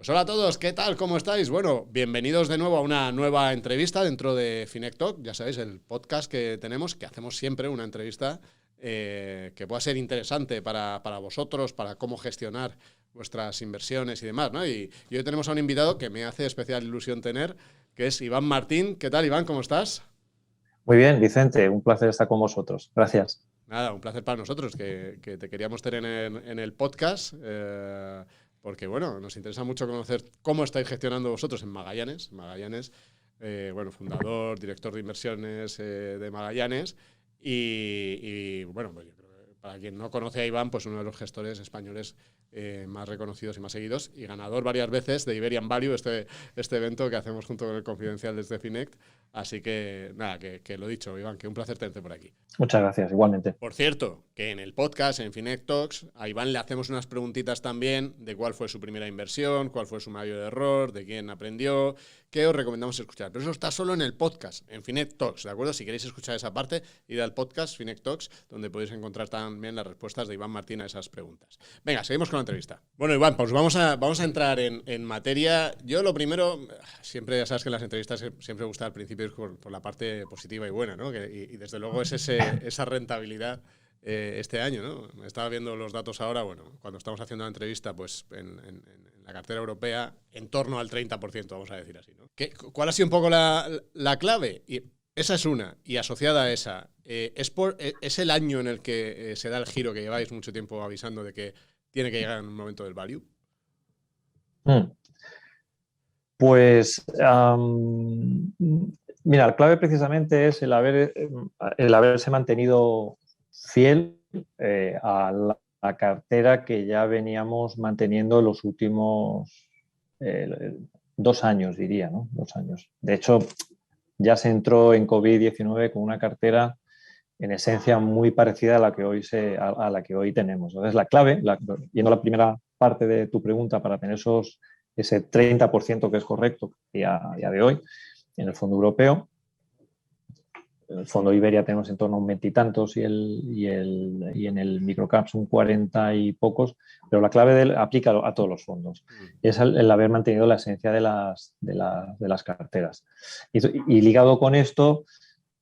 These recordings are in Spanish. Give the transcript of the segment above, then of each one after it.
Pues hola a todos, ¿qué tal? ¿Cómo estáis? Bueno, bienvenidos de nuevo a una nueva entrevista dentro de Finec Talk. Ya sabéis, el podcast que tenemos, que hacemos siempre una entrevista que pueda ser interesante para vosotros, para cómo gestionar vuestras inversiones y demás, ¿no? Y hoy tenemos a un invitado que me hace especial ilusión tener, que es Iván Martín. ¿Qué tal, Iván? ¿Cómo estás? Muy bien, Vicente, un placer estar con vosotros. Gracias. Nada, un placer para nosotros que te queríamos tener en el podcast, porque bueno, nos interesa mucho conocer cómo estáis gestionando vosotros en Magallanes. Magallanes, bueno, fundador, director de inversiones de Magallanes. Bueno, pues yo creo que para quien no conoce a Iván, pues uno de los gestores españoles más reconocidos y más seguidos, y ganador varias veces de Iberian Value, este evento que hacemos junto con el Confidencial desde Finect. Así que nada, que lo dicho, Iván, que un placer tenerte por aquí. Muchas gracias, igualmente. Por cierto, que en el podcast, en Finect Talks, a Iván le hacemos unas preguntitas también de cuál fue su primera inversión, cuál fue su mayor error, de quién aprendió, qué os recomendamos escuchar. Pero eso está solo en el podcast, en Finect Talks, ¿de acuerdo? Si queréis escuchar esa parte, id al podcast Finect Talks, donde podéis encontrar también las respuestas de Iván Martín a esas preguntas. Venga, seguimos con la entrevista. Bueno, Iván, pues vamos a entrar en materia. Yo lo primero, siempre ya sabes que en las entrevistas siempre me gusta al principio por la parte positiva y buena, ¿no? Y desde luego es esa rentabilidad este año, ¿no? Estaba viendo los datos ahora, bueno, cuando estamos haciendo la entrevista, pues en la cartera europea, en torno al 30%, vamos a decir así, ¿no? ¿Cuál ha sido un poco la clave? Y esa es una, y asociada a esa, ¿es el año en el que se da el giro que lleváis mucho tiempo avisando de que tiene que llegar en un momento del value? Mm. Pues, mira, la clave precisamente es el haberse mantenido fiel a la cartera que ya veníamos manteniendo los últimos 2 años, diría, ¿no? 2 años. De hecho, ya se entró en COVID-19 con una cartera en esencia muy parecida a la que hoy tenemos. Entonces, la clave, yendo a la primera parte de tu pregunta, para tener ese 30% que es correcto a día de hoy en el fondo europeo, en el fondo Iberia tenemos en torno a un 20 y tantos y en el microcaps un 40 y pocos, pero la clave aplica a todos los fondos. Es el haber mantenido la esencia de las carteras. Y ligado con esto,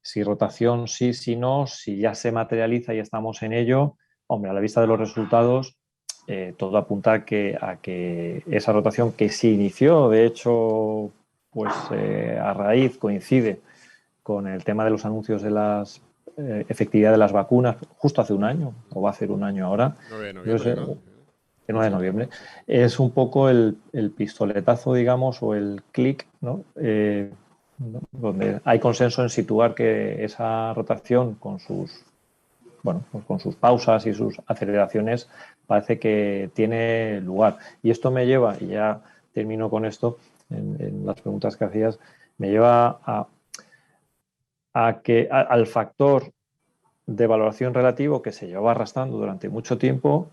si rotación sí, si no, si ya se materializa y estamos en ello, hombre, a la vista de los resultados, todo apunta a que esa rotación que se inició, de hecho, pues a raíz coincide con el tema de los anuncios de las efectividad de las vacunas, justo hace un año, o va a hacer un año ahora. 9 de noviembre, Entonces, ¿no? el 9 de noviembre, es un poco el pistoletazo, digamos, o el clic, ¿no? ¿no? Donde hay consenso en situar que esa rotación con sus, bueno, pues con sus pausas y sus aceleraciones parece que tiene lugar. Y esto me lleva, y ya termino con esto, en las preguntas que hacías, me lleva al factor de valoración relativo que se llevaba arrastrando durante mucho tiempo,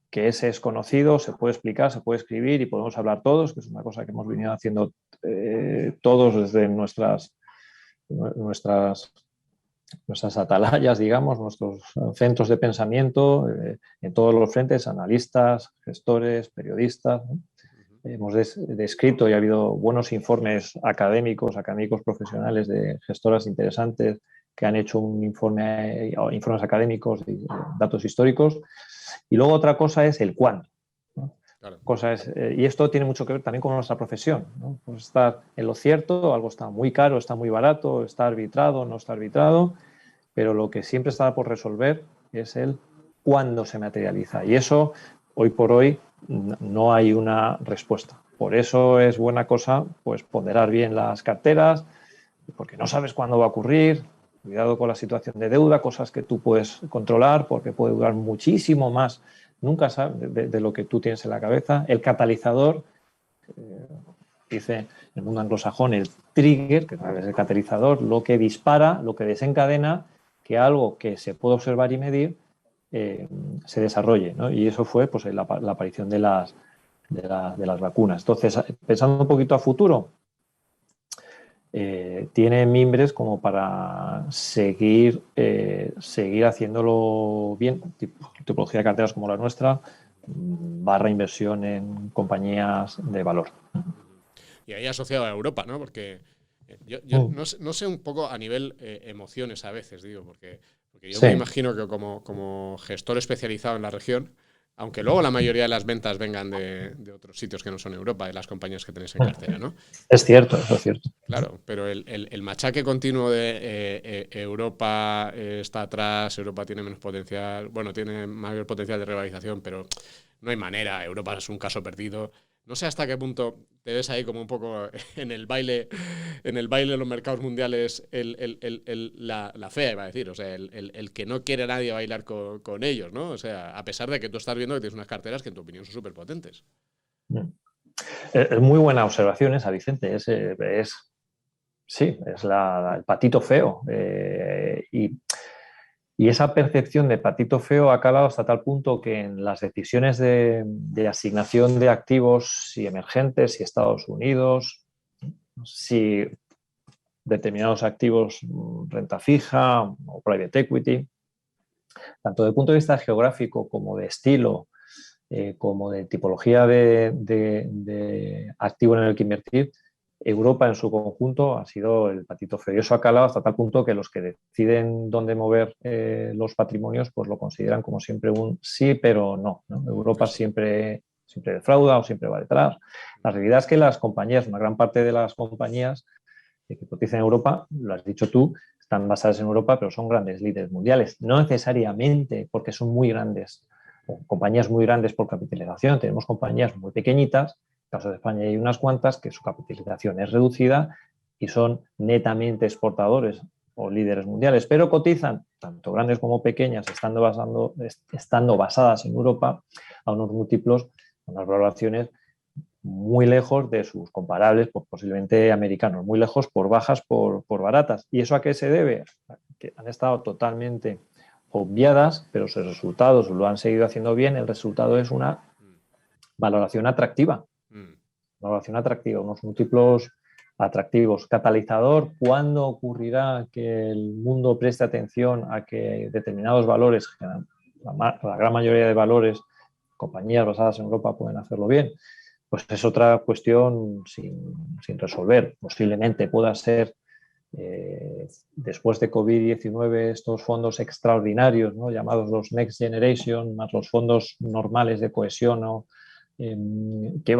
que ese es conocido, se puede explicar, se puede escribir y podemos hablar todos, que es una cosa que hemos venido haciendo todos desde nuestras atalayas, digamos, nuestros centros de pensamiento, en todos los frentes, analistas, gestores, periodistas, ¿no? Hemos descrito y ha habido buenos informes académicos profesionales de gestoras interesantes que han hecho informes académicos de datos históricos. Y luego otra cosa es el cuándo, ¿no? Claro. Y esto tiene mucho que ver también con nuestra profesión, ¿no? Pues estar en lo cierto, algo está muy caro, está muy barato, está arbitrado, no está arbitrado, pero lo que siempre está por resolver es el cuándo se materializa. Y eso, hoy por hoy, no hay una respuesta. Por eso es buena cosa pues ponderar bien las carteras, porque no sabes cuándo va a ocurrir. Cuidado con la situación de deuda, cosas que tú puedes controlar porque puede durar muchísimo más. Nunca sabes de lo que tú tienes en la cabeza. El catalizador, dice en el mundo anglosajón, el trigger, que es el catalizador, lo que dispara, lo que desencadena que algo que se puede observar y medir se desarrolle, ¿no? Y eso fue pues, la aparición de las vacunas. Entonces, pensando un poquito a futuro, tiene mimbres como para seguir haciéndolo bien, tipología de carteras como la nuestra, barra inversión en compañías de valor. Y ahí asociado a Europa, ¿no? Porque yo no sé un poco a nivel emociones a veces, digo, porque yo me Sí. imagino que como gestor especializado en la región, aunque luego la mayoría de las ventas vengan de otros sitios que no son Europa, de las compañías que tenéis en cartera, ¿no? Es cierto, eso es cierto. Claro, pero el machaque continuo de Europa está atrás, Europa tiene menos potencial, bueno, tiene mayor potencial de revalorización, pero no hay manera, Europa es un caso perdido. No sé hasta qué punto te ves ahí como un poco en el baile de los mercados mundiales, la fea, iba a decir, o sea, el que no quiere nadie bailar con ellos, ¿no? O sea, a pesar de que tú estás viendo que tienes unas carteras que en tu opinión son súper potentes. Es muy buena observación esa, Vicente. Sí, es el patito feo. Y esa percepción de patito feo ha calado hasta tal punto que en las decisiones de asignación de activos, si emergentes, si Estados Unidos, si determinados activos renta fija o private equity, tanto desde el punto de vista geográfico como de estilo, como de tipología de activo en el que invertir, Europa en su conjunto ha sido el patito feo. Y eso ha calado hasta tal punto que los que deciden dónde mover los patrimonios, pues lo consideran como siempre un sí, pero no, ¿no? Europa Eso. siempre defrauda o siempre va detrás. La realidad es que las compañías, una gran parte de las compañías que cotizan en Europa, lo has dicho tú, están basadas en Europa, pero son grandes líderes mundiales. No necesariamente porque son muy grandes, o compañías muy grandes por capitalización. Tenemos compañías muy pequeñitas, en el caso de España hay unas cuantas, que su capitalización es reducida y son netamente exportadores o líderes mundiales, pero cotizan, tanto grandes como pequeñas, estando basadas en Europa, a unos múltiplos, a unas valoraciones muy lejos de sus comparables, pues posiblemente americanos, muy lejos por bajas, por baratas. ¿Y eso a qué se debe? Que han estado totalmente obviadas, pero sus resultados lo han seguido haciendo bien. El resultado es una valoración atractiva. Valoración atractiva, unos múltiplos atractivos. Catalizador, ¿cuándo ocurrirá que el mundo preste atención a que determinados valores, la gran mayoría de valores, compañías basadas en Europa pueden hacerlo bien? Pues es otra cuestión sin resolver. Posiblemente pueda ser, después de COVID-19, estos fondos extraordinarios, ¿no?, llamados los Next Generation, más los fondos normales de cohesión, ¿no?, que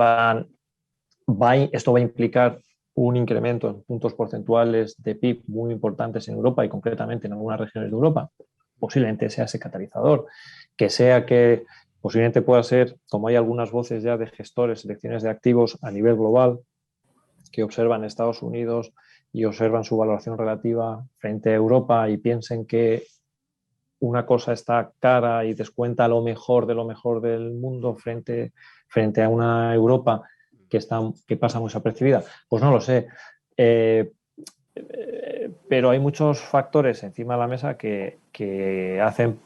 esto va a implicar un incremento en puntos porcentuales de PIB muy importantes en Europa y concretamente en algunas regiones de Europa. Posiblemente sea ese catalizador, que sea que posiblemente pueda ser, como hay algunas voces ya de gestores, selecciones de activos a nivel global, que observan Estados Unidos y observan su valoración relativa frente a Europa y piensen que una cosa está cara y descuenta lo mejor del mundo frente a una Europa que pasa muy desapercibida. Pues no lo sé. Pero hay muchos factores encima de la mesa que hacen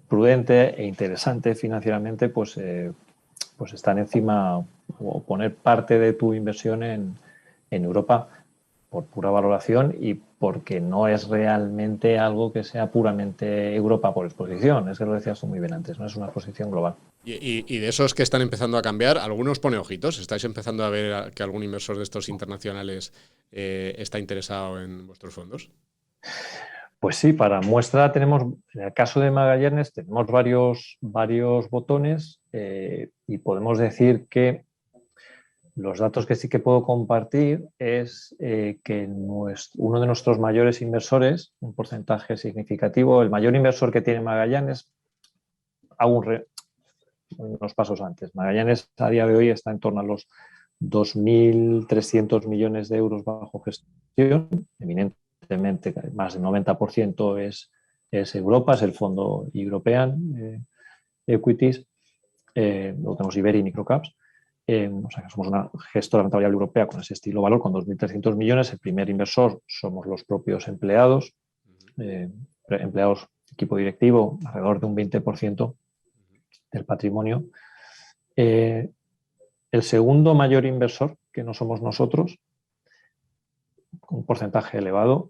prudente e interesante financieramente pues estar encima o poner parte de tu inversión en Europa por pura valoración y porque no es realmente algo que sea puramente Europa por exposición. Es que lo decías tú muy bien antes, no es una exposición global. Y de esos que están empezando a cambiar, algunos pone ojitos. ¿Estáis empezando a ver que algún inversor de estos internacionales está interesado en vuestros fondos? Pues sí, para muestra tenemos, en el caso de Magallanes, tenemos varios botones y podemos decir que los datos que sí que puedo compartir es que uno de nuestros mayores inversores, un porcentaje significativo, el mayor inversor que tiene Magallanes, unos pasos antes. Magallanes a día de hoy está en torno a los 2.300 millones de euros bajo gestión. Evidentemente, más del 90% es Europa, es el fondo European Equities, luego tenemos Iberia y Microcaps. O sea que somos una gestora de renta variable europea con ese estilo valor, con 2.300 millones. El primer inversor somos los propios empleados, empleados, equipo directivo, alrededor de un 20% del patrimonio. El segundo mayor inversor, que no somos nosotros, un porcentaje elevado,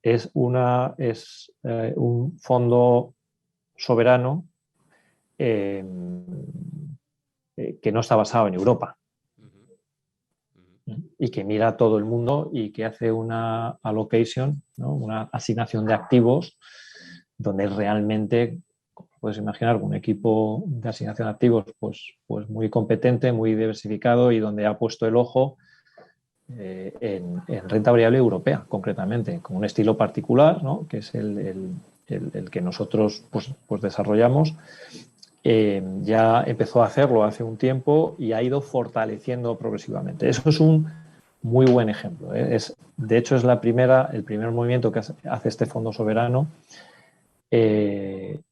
es un fondo soberano que no está basado en Europa Ujú. y que mira a todo el mundo y que hace una allocation, ¿no? Una asignación de activos donde realmente, puedes imaginar, un equipo de asignación de activos pues muy competente, muy diversificado y donde ha puesto el ojo en renta variable europea, concretamente, con un estilo particular, ¿no? Que es el que nosotros pues desarrollamos. Ya empezó a hacerlo hace un tiempo y ha ido fortaleciendo progresivamente. Eso es un muy buen ejemplo. De hecho, es el primer movimiento que hace este fondo soberano en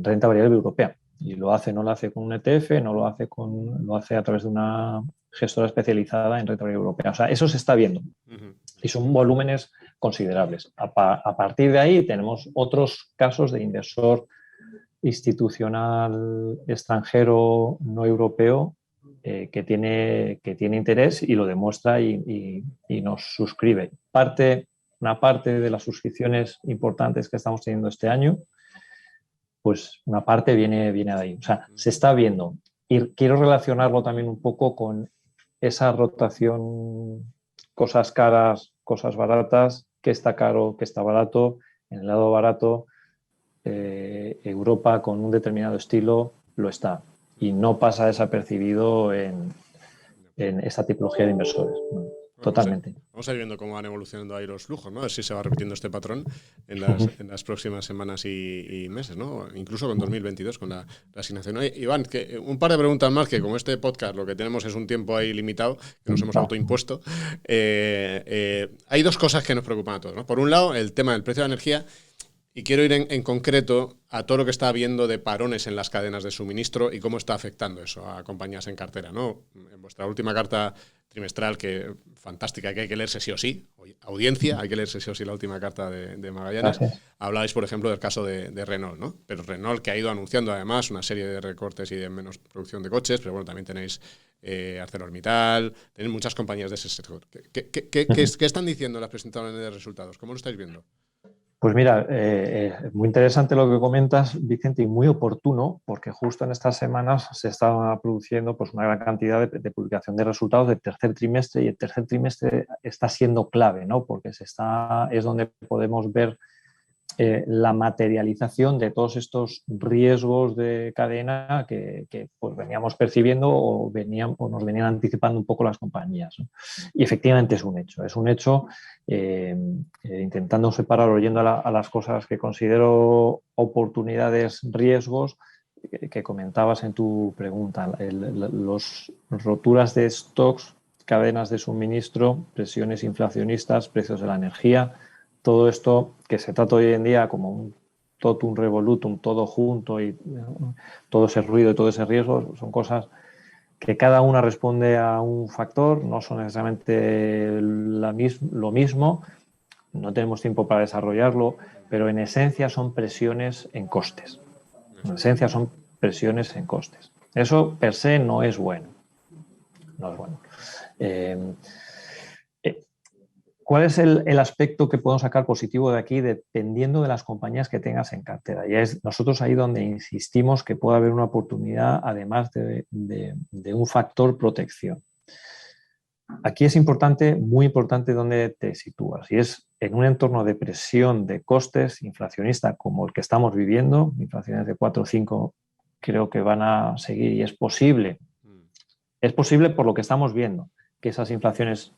renta variable europea. Y no lo hace con un ETF, lo hace a través de una gestora especializada en renta variable europea. O sea, eso se está viendo. Ujú. Y son volúmenes considerables. A partir de ahí tenemos otros casos de inversor institucional extranjero no europeo que tiene interés y lo demuestra y nos suscribe. Una parte de las suscripciones importantes que estamos teniendo este año, pues una parte viene de ahí. O sea, se está viendo. Y quiero relacionarlo también un poco con esa rotación, cosas caras, cosas baratas, qué está caro, qué está barato. En el lado barato, Europa con un determinado estilo lo está y no pasa desapercibido en esta tipología de inversores. Bueno, Totalmente. vamos a ir viendo cómo van evolucionando ahí los flujos, ¿no? A ver si se va repitiendo este patrón en las próximas semanas y meses, ¿no? Incluso con 2022, con la asignación. Oye, Iván, un par de preguntas más, que como este podcast lo que tenemos es un tiempo ahí limitado, que nos hemos autoimpuesto. Hay dos cosas que nos preocupan a todos, ¿no? Por un lado, el tema del precio de la energía. Y quiero ir en concreto a todo lo que está habiendo de parones en las cadenas de suministro y cómo está afectando eso a compañías en cartera, ¿no? En vuestra última carta trimestral, que fantástica, que hay que leerse sí o sí, audiencia, hay que leerse sí o sí la última carta de Magallanes, Gracias. hablabais, por ejemplo, del caso de Renault, ¿no? Pero Renault, que ha ido anunciando además una serie de recortes y de menos producción de coches, pero bueno, también tenéis ArcelorMittal, tenéis muchas compañías de ese sector. ¿Qué están diciendo las presentadoras de resultados? ¿Cómo lo estáis viendo? Pues mira, muy interesante lo que comentas, Vicente, y muy oportuno, porque justo en estas semanas se está produciendo pues, una gran cantidad de publicación de resultados del tercer trimestre, y el tercer trimestre está siendo clave, ¿no? Porque es donde podemos ver la materialización de todos estos riesgos de cadena que pues veníamos percibiendo o nos venían anticipando un poco las compañías, ¿no? Y efectivamente es un hecho intentando separar, oyendo a las cosas que considero oportunidades, riesgos, que comentabas en tu pregunta, los roturas de stocks, cadenas de suministro, presiones inflacionistas, precios de la energía. Todo esto que se trata hoy en día como un totum revolutum, todo junto y todo ese ruido y todo ese riesgo, son cosas que cada una responde a un factor, no son necesariamente lo mismo, no tenemos tiempo para desarrollarlo, pero en esencia son presiones en costes. En esencia son presiones en costes. Eso per se no es bueno. No es bueno. ¿Cuál es el aspecto que podemos sacar positivo de aquí dependiendo de las compañías que tengas en cartera? Y es nosotros ahí donde insistimos que puede haber una oportunidad además de un factor protección. Aquí es importante, muy importante, dónde te sitúas. Y es en un entorno de presión de costes inflacionista como el que estamos viviendo, inflaciones de 4 o 5 creo que van a seguir y es posible por lo que estamos viendo, que esas inflaciones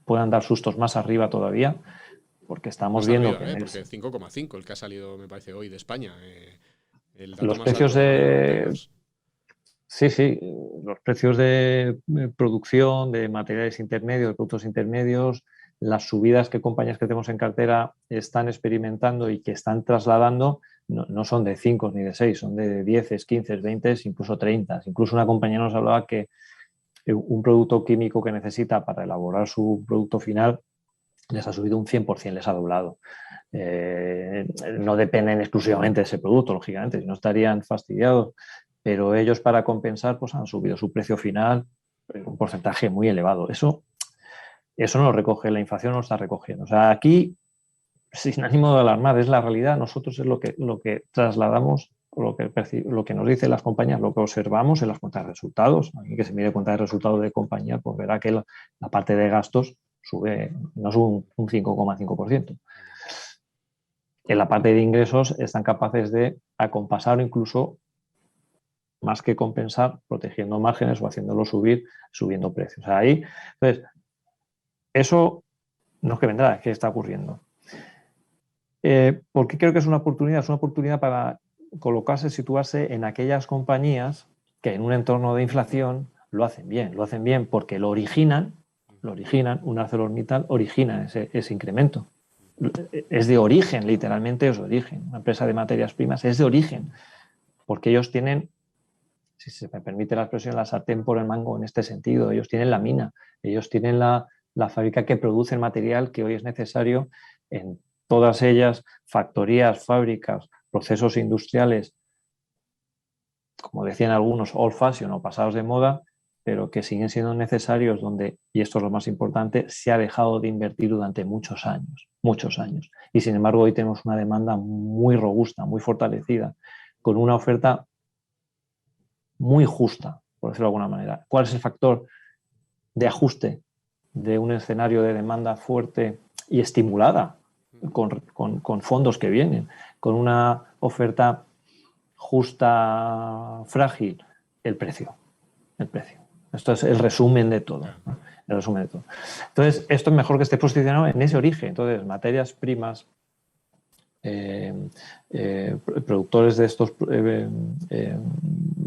puedan dar sustos más arriba todavía, porque estamos Más viendo arriba, que porque 5,5 el que ha salido, me parece, hoy de España. El dato los más precios alto en 90 de... años. Sí, los precios de producción, de materiales intermedios, de productos intermedios, las subidas que compañías que tenemos en cartera están experimentando y que están trasladando, no son de 5 ni de 6, son de 10, 15, 20, incluso 30. Incluso una compañía nos hablaba que un producto químico que necesita para elaborar su producto final les ha subido un 100%, les ha doblado. No dependen exclusivamente de ese producto, lógicamente, si no estarían fastidiados, pero ellos para compensar pues han subido su precio final un porcentaje muy elevado. Eso no lo recoge, la inflación no lo está recogiendo. O sea, aquí, sin ánimo de alarmar, es la realidad, nosotros es lo que trasladamos lo que nos dicen las compañías, lo que observamos en las cuentas de resultados. Aquí que se mide cuenta de resultados de compañía, pues verá que la parte de gastos sube, no sube un 5,5%. En la parte de ingresos están capaces de acompasar o incluso más que compensar, protegiendo márgenes o haciéndolo subir, subiendo precios. Ahí, entonces, eso no es que vendrá, es que está ocurriendo. ¿Por qué creo que es una oportunidad? Es una oportunidad para colocarse, situarse en aquellas compañías que en un entorno de inflación lo hacen bien porque lo originan, un ArcelorMittal origina ese incremento. Es de origen, literalmente es de origen. Una empresa de materias primas es de origen, porque ellos tienen, si se me permite la expresión, la sartén por el mango en este sentido. Ellos tienen la mina, ellos tienen la fábrica que produce el material que hoy es necesario en todas ellas, factorías, fábricas, procesos industriales, como decían algunos, old fashion o pasados de moda, pero que siguen siendo necesarios donde, y esto es lo más importante, se ha dejado de invertir durante muchos años. Y sin embargo hoy tenemos una demanda muy robusta, muy fortalecida, con una oferta muy justa, por decirlo de alguna manera. ¿Cuál es el factor de ajuste de un escenario de demanda fuerte y estimulada con fondos que vienen, con una oferta justa, frágil? El precio. Esto es el resumen de todo. ¿No? El resumen de todo. Entonces, esto es mejor que esté posicionado en ese origen. Entonces, materias primas, productores de estos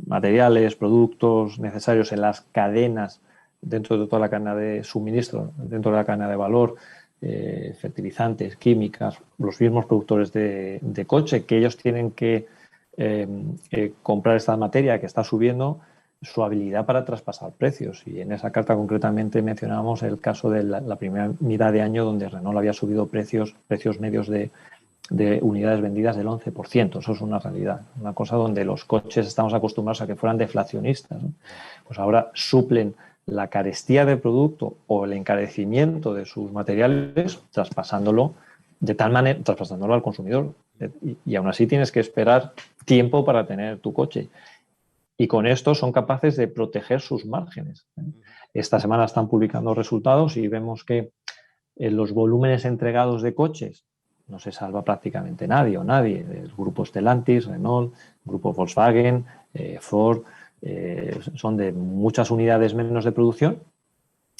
materiales, productos necesarios en las cadenas, dentro de toda la cadena de suministro, dentro de la cadena de valor, fertilizantes, químicas, los mismos productores de coche, que ellos tienen que comprar esta materia que está subiendo, su habilidad para traspasar precios. Y en esa carta concretamente mencionábamos el caso de la primera mitad de año donde Renault había subido precios medios de unidades vendidas del 11%. Eso es una realidad. Una cosa donde los coches estamos acostumbrados a que fueran deflacionistas, ¿no? Pues ahora suplen la carestía de producto o el encarecimiento de sus materiales traspasándolo al consumidor. Y aún así tienes que esperar tiempo para tener tu coche. Y con esto son capaces de proteger sus márgenes. Esta semana están publicando resultados y vemos que en los volúmenes entregados de coches no se salva prácticamente nadie. El grupo Stellantis, Renault, el grupo Volkswagen, Ford, son de muchas unidades menos de producción,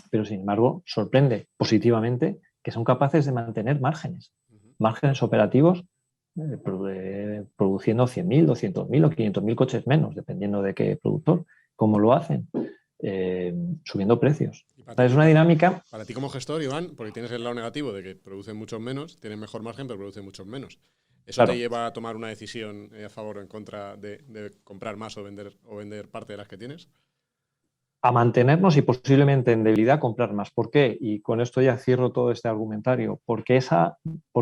pero sin embargo sorprende positivamente que son capaces de mantener márgenes operativos, produciendo 100.000, 200.000 o 500.000 coches menos, dependiendo de qué productor. ¿Cómo lo hacen? Subiendo precios. Es una dinámica. Para ti como gestor, Iván, porque tienes el lado negativo de que producen muchos menos, tienen mejor margen, pero producen muchos menos. ¿Eso claro, te lleva a tomar una decisión a favor o en contra de comprar más o vender parte de las que tienes? A mantenernos y posiblemente en debilidad comprar más. ¿Por qué? Y con esto ya cierro todo este argumentario. Porque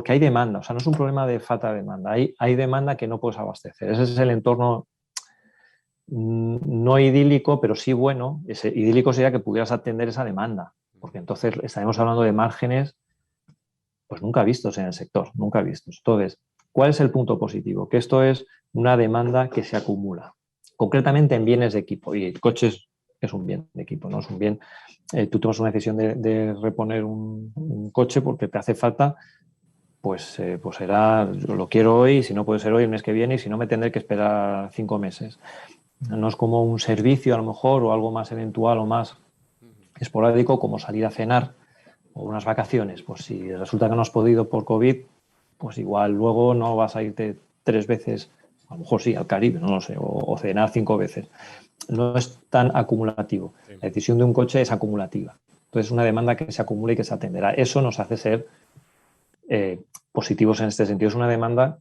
hay demanda. O sea, no es un problema de falta de demanda. Hay demanda que no puedes abastecer. Ese es el entorno no idílico, pero sí bueno. Ese idílico sería que pudieras atender esa demanda. Porque entonces estaremos hablando de márgenes pues nunca vistos en el sector. Nunca vistos. Entonces, ¿cuál es el punto positivo? Que esto es una demanda que se acumula. Concretamente en bienes de equipo. Y coches es un bien de equipo, ¿no? Es un bien. Tú tomas una decisión de reponer un coche porque te hace falta, pues será, lo quiero hoy, si no puede ser hoy, el mes que viene, y si no me tendré que esperar 5 meses. No es como un servicio a lo mejor o algo más eventual o más esporádico como salir a cenar o unas vacaciones. Pues si resulta que no has podido por COVID, pues igual luego no vas a irte 3 veces, a lo mejor sí, al Caribe, no lo sé, o cenar 5 veces. No es tan acumulativo. Sí. La decisión de un coche es acumulativa. Entonces es una demanda que se acumula y que se atenderá. Eso nos hace ser positivos en este sentido. Es una demanda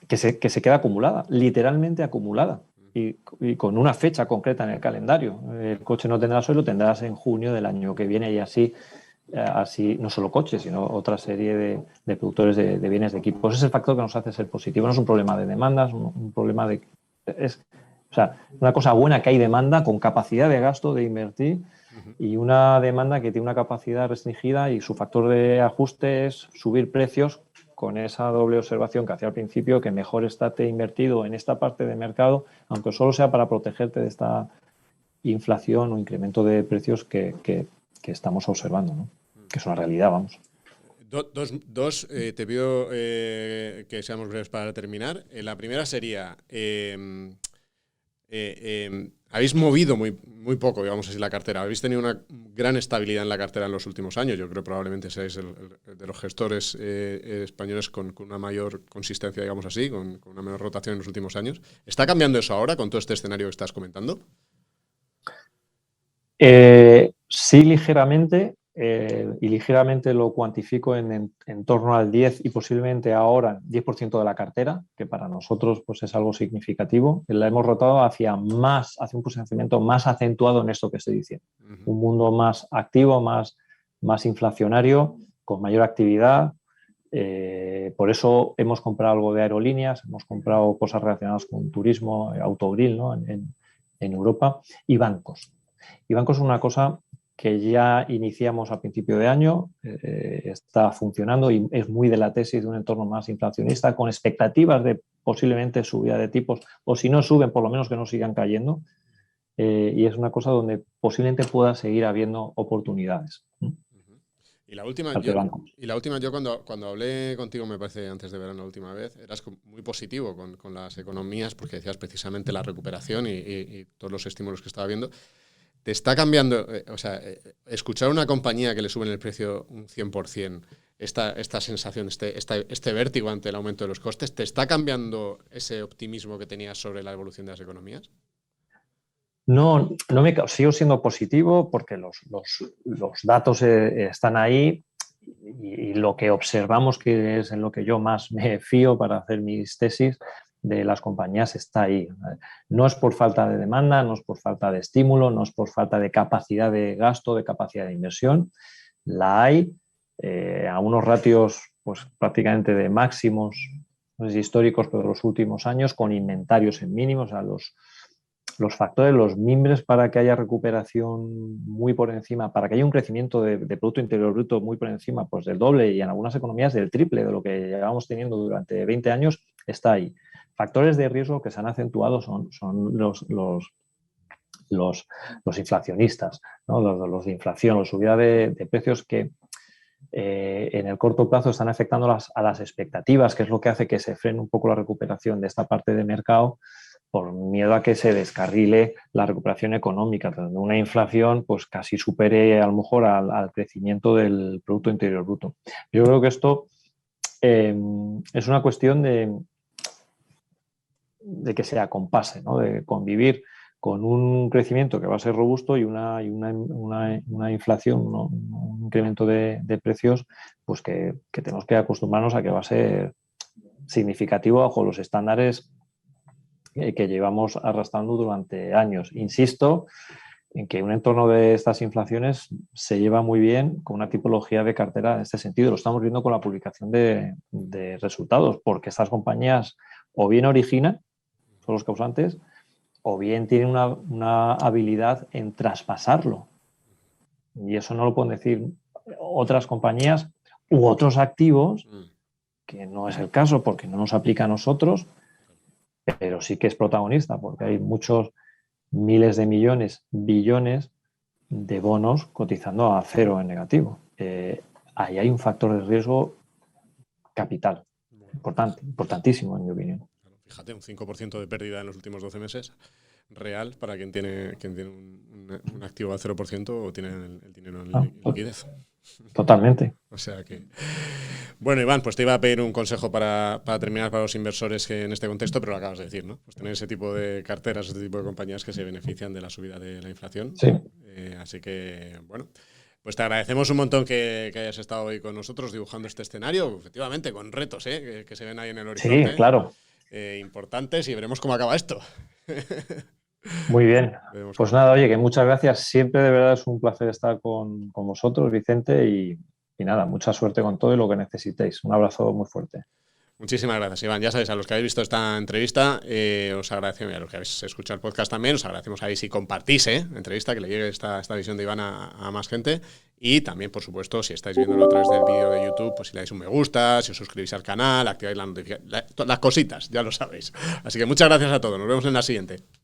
que se queda acumulada, literalmente acumulada, y con una fecha concreta en el calendario. El coche no tendrás hoy, lo tendrás en junio del año que viene, y así no solo coches, sino otra serie de productores de bienes de equipo. Ese es el factor que nos hace ser positivo. No es un problema de demandas, un problema de... O sea, una cosa buena que hay demanda con capacidad de gasto, de invertir, y una demanda que tiene una capacidad restringida y su factor de ajuste es subir precios con esa doble observación que hacía al principio, que mejor estate invertido en esta parte de mercado, aunque solo sea para protegerte de esta inflación o incremento de precios que estamos observando, ¿no? Que es una realidad, vamos. Te pido que seamos breves para terminar. La primera sería, habéis movido muy poco, digamos así, la cartera. Habéis tenido una gran estabilidad en la cartera en los últimos años. Yo creo que probablemente seáis el de los gestores españoles con una mayor consistencia, digamos así, con una menor rotación en los últimos años. ¿Está cambiando eso ahora con todo este escenario que estás comentando? Sí, ligeramente. Y ligeramente lo cuantifico en torno al 10 y posiblemente ahora 10% de la cartera, que para nosotros pues, es algo significativo. La hemos rotado hacia un posicionamiento más acentuado en esto que estoy diciendo. Un mundo más activo, más inflacionario, con mayor actividad. Por eso hemos comprado algo de aerolíneas, hemos comprado cosas relacionadas con turismo, autogrill, ¿no? en Europa, y bancos. Y bancos es una cosa que ya iniciamos a principio de año, está funcionando y es muy de la tesis de un entorno más inflacionista, con expectativas de posiblemente subida de tipos, o si no suben, por lo menos que no sigan cayendo. Y es una cosa donde posiblemente pueda seguir habiendo oportunidades. Y la última, yo cuando hablé contigo, me parece, antes de verano la última vez, eras muy positivo con las economías, porque decías precisamente la recuperación y todos los estímulos que estaba viendo. ¿Te está cambiando, escuchar a una compañía que le suben el precio un 100%, esta sensación, este vértigo ante el aumento de los costes, ¿te está cambiando ese optimismo que tenías sobre la evolución de las economías? No sigo siendo positivo porque los datos están ahí y lo que observamos, que es en lo que yo más me fío para hacer mis tesis de las compañías, está ahí. No es por falta de demanda, no es por falta de estímulo, no es por falta de capacidad de gasto, de capacidad de inversión. La hay a unos ratios pues, prácticamente de máximos, no sé si históricos, pero de los últimos años, con inventarios en mínimos, los factores, los mimbres para que haya recuperación muy por encima, para que haya un crecimiento de Producto Interior Bruto muy por encima pues del doble y en algunas economías del triple de lo que llevamos teniendo durante 20 años, está ahí. Factores de riesgo que se han acentuado son los inflacionistas, ¿no? Los de inflación, la subida de precios que en el corto plazo están afectando a las expectativas, que es lo que hace que se frene un poco la recuperación de esta parte de mercado por miedo a que se descarrile la recuperación económica, donde una inflación pues casi supere a lo mejor al crecimiento del Producto Interior Bruto. Yo creo que esto es una cuestión de que se acompase, ¿no? De convivir con un crecimiento que va a ser robusto y una inflación, un incremento de precios, pues que tenemos que acostumbrarnos a que va a ser significativo bajo los estándares que llevamos arrastrando durante años. Insisto en que un entorno de estas inflaciones se lleva muy bien con una tipología de cartera en este sentido. Lo estamos viendo con la publicación de resultados, porque estas compañías o bien originan, son los causantes, o bien tienen una habilidad en traspasarlo. Y eso no lo pueden decir otras compañías u otros activos, que no es el caso porque no nos aplica a nosotros, pero sí que es protagonista porque hay muchos miles de millones, billones de bonos cotizando a cero en negativo. Ahí hay un factor de riesgo capital, importantísimo en mi opinión. Fíjate, un 5% de pérdida en los últimos 12 meses real para quien tiene un activo al 0% o tiene el dinero en liquidez. Totalmente. O sea que... Bueno, Iván, pues te iba a pedir un consejo para terminar para los inversores que en este contexto, pero lo acabas de decir, ¿no? Pues tener ese tipo de carteras, ese tipo de compañías que se benefician de la subida de la inflación. Sí. Así que, bueno, pues te agradecemos un montón que hayas estado hoy con nosotros dibujando este escenario, efectivamente, con retos que se ven ahí en el horizonte. Sí, claro. Importantes y veremos cómo acaba esto. Muy bien. Pues nada, oye, que muchas gracias. Siempre de verdad es un placer estar con vosotros, Vicente, y nada, mucha suerte con todo y lo que necesitéis. Un abrazo muy fuerte. Muchísimas gracias, Iván. Ya sabéis, a los que habéis visto esta entrevista, os agradecemos, y a los que habéis escuchado el podcast también, os agradecemos ahí si compartís la entrevista, que le llegue esta visión de Iván a más gente. Y también, por supuesto, si estáis viéndolo a través del vídeo de YouTube, pues si le dais un me gusta, si os suscribís al canal, activáis las cositas, ya lo sabéis. Así que muchas gracias a todos. Nos vemos en la siguiente.